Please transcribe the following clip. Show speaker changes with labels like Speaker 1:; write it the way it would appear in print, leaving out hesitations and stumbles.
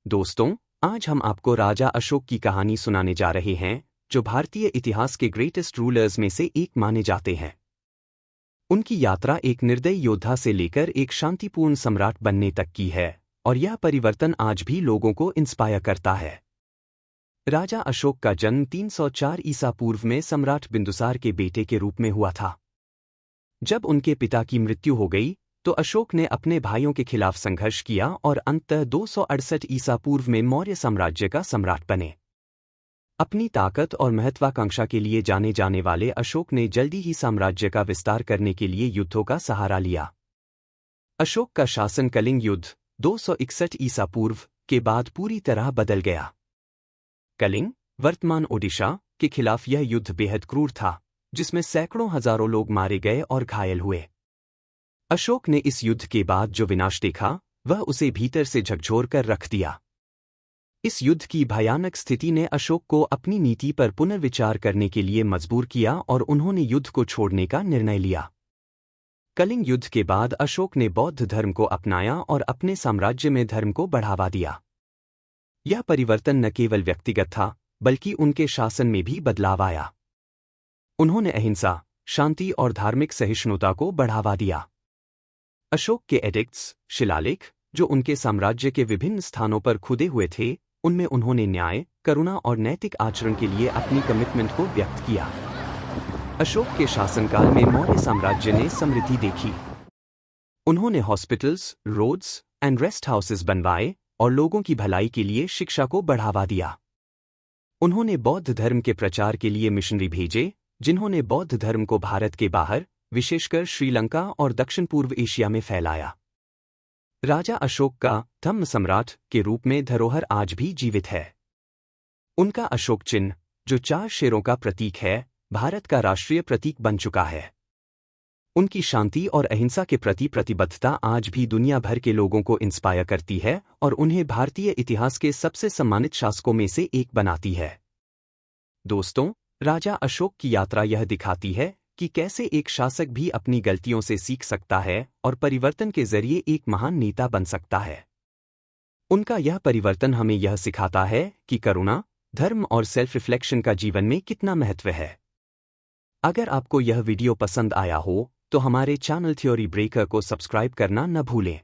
Speaker 1: दोस्तों, आज हम आपको राजा अशोक की कहानी सुनाने जा रहे हैं, जो भारतीय इतिहास के ग्रेटेस्ट रूलर्स में से एक माने जाते हैं। उनकी यात्रा एक निर्दयी योद्धा से लेकर एक शांतिपूर्ण सम्राट बनने तक की है, और यह परिवर्तन आज भी लोगों को इंस्पायर करता है। राजा अशोक का जन्म 304 ईसा पूर्व में सम्राट बिंदुसार के बेटे के रूप में हुआ था। जब उनके पिता की मृत्यु हो गई, तो अशोक ने अपने भाइयों के खिलाफ संघर्ष किया और अंततः 268 ईसा पूर्व में मौर्य साम्राज्य का सम्राट बने। अपनी ताकत और महत्वाकांक्षा के लिए जाने जाने वाले अशोक ने जल्दी ही साम्राज्य का विस्तार करने के लिए युद्धों का सहारा लिया। अशोक का शासन कलिंग युद्ध 261 ईसा पूर्व के बाद पूरी तरह बदल गया। कलिंग, वर्तमान ओडिशा, के खिलाफ यह युद्ध बेहद क्रूर था, जिसमें सैकड़ों हजारों लोग मारे गए और घायल हुए। अशोक ने इस युद्ध के बाद जो विनाश देखा, वह उसे भीतर से झकझोर कर रख दिया। इस युद्ध की भयानक स्थिति ने अशोक को अपनी नीति पर पुनर्विचार करने के लिए मजबूर किया और उन्होंने युद्ध को छोड़ने का निर्णय लिया। कलिंग युद्ध के बाद अशोक ने बौद्ध धर्म को अपनाया और अपने साम्राज्य में धर्म को बढ़ावा दिया। यह परिवर्तन न केवल व्यक्तिगत था, बल्कि उनके शासन में भी बदलाव आया। उन्होंने अहिंसा, शांति और धार्मिक सहिष्णुता को बढ़ावा दिया। अशोक के एडिक्ट्स, शिलालेख, जो उनके साम्राज्य के विभिन्न स्थानों पर खुदे हुए थे, उनमें उन्होंने न्याय, करुणा और नैतिक आचरण के लिए अपनी कमिटमेंट को व्यक्त किया। अशोक के शासनकाल में मौर्य साम्राज्य ने समृद्धि देखी। उन्होंने hospitals, roads and rest houses बनवाए और लोगों की भलाई के लिए शिक्षा को बढ़ावा दिया। उन्होंने बौद्ध धर्म के प्रचार के लिए मिशनरी भेजे, जिन्होंने बौद्ध धर्म को भारत के बाहर, विशेषकर श्रीलंका और दक्षिण पूर्व एशिया में फैलाया। राजा अशोक का धम्म सम्राट के रूप में धरोहर आज भी जीवित है। उनका अशोक चिन्ह, जो 4 शेरों का प्रतीक है, भारत का राष्ट्रीय प्रतीक बन चुका है। उनकी शांति और अहिंसा के प्रति प्रतिबद्धता आज भी दुनिया भर के लोगों को इंस्पायर करती है और उन्हें भारतीय इतिहास के सबसे सम्मानित शासकों में से एक बनाती है। दोस्तों, राजा अशोक की यात्रा यह दिखाती है कि कैसे एक शासक भी अपनी गलतियों से सीख सकता है और परिवर्तन के जरिए एक महान नेता बन सकता है। उनका यह परिवर्तन हमें यह सिखाता है कि करुणा, धर्म और सेल्फ रिफ्लेक्शन का जीवन में कितना महत्व है। अगर आपको यह वीडियो पसंद आया हो, तो हमारे चैनल थ्योरी ब्रेकर को सब्सक्राइब करना न भूलें।